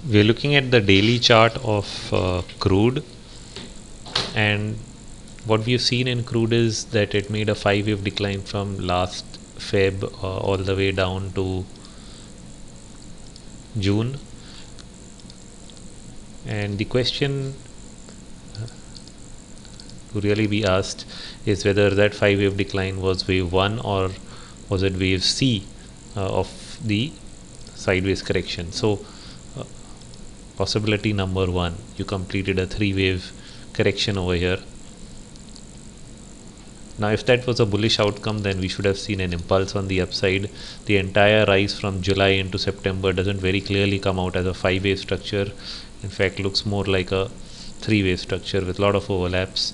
We're looking at the daily chart of crude, and what we've seen in crude is that it made a 5-wave decline from last Feb all the way down to June. And the question to really be asked is whether that 5-wave decline was wave 1 or was it wave C of the sideways correction. So possibility number 1, you completed a 3-wave correction over here. Now if that was a bullish outcome, then we should have seen an impulse on the upside. The entire rise from July into September doesn't very clearly come out as a 5-wave structure. In fact, looks more like a 3-wave structure with a lot of overlaps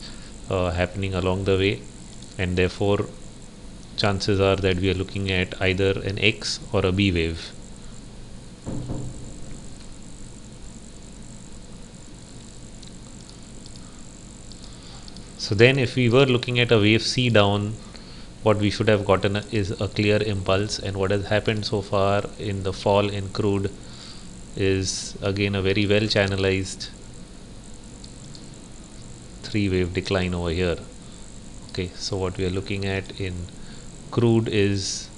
happening along the way, and therefore chances are that we are looking at either an X or a B wave. So then if we were looking at a wave C down, what we should have gotten is a clear impulse, and what has happened so far in the fall in crude is again a very well channelized 3-wave decline over here. Okay, so what we are looking at in crude is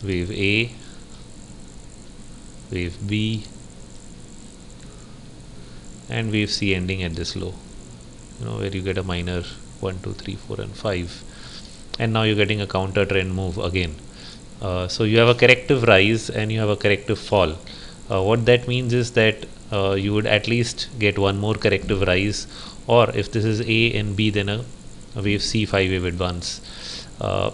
wave A, wave B, and wave C ending at this low, where you get a minor 1, 2, 3, 4 and 5, and now you're getting a counter trend move again. So you have a corrective rise and you have a corrective fall. What that means is that you would at least get one more corrective rise, or if this is A and B, then a wave C 5-wave advance. I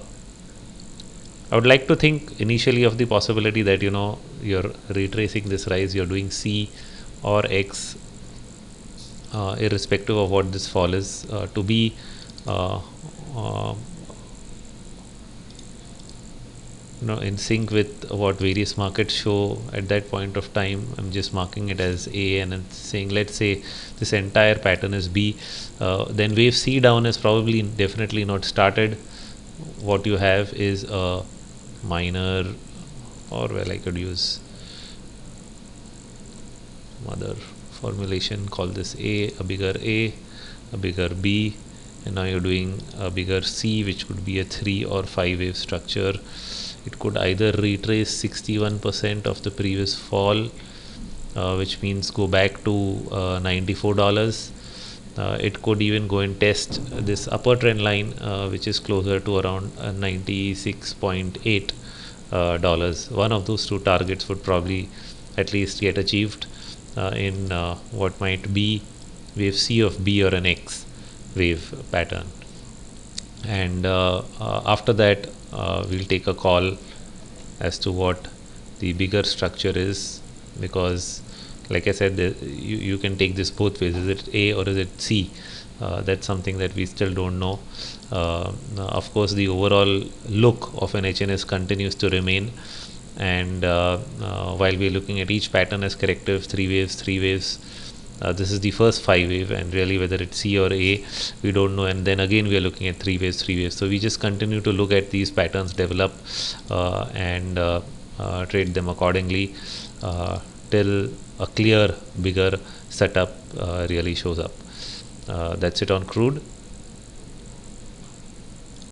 would like to think initially of the possibility that you're retracing this rise, you're doing C or X, irrespective of what this fall is, to be in sync with what various markets show at that point of time. I'm just marking it as A and I'm saying, let's say this entire pattern is B, then wave C down is probably definitely not started. What you have is a minor, or well, I could use some other formulation, call this A, a bigger B, and now you're doing a bigger C, which could be a 3 or 5-wave structure. It could either retrace 61% of the previous fall, which means go back to $94. It could even go and test this upper trend line, which is closer to around $96.8. One of those two targets would probably at least get achieved in what might be wave C of B or an X wave pattern. And after that we'll take a call as to what the bigger structure is, because like I said, you can take this both ways. Is it A or is it C? That's something that we still don't know. Of course, the overall look of an HNS continues to remain, and while we're looking at each pattern as corrective, three waves, this is the first 5-wave, and really whether it's C or A, we don't know. And then again we are looking at 3 waves. So we just continue to look at these patterns develop and trade them accordingly till a clear bigger setup really shows up. That's it on crude.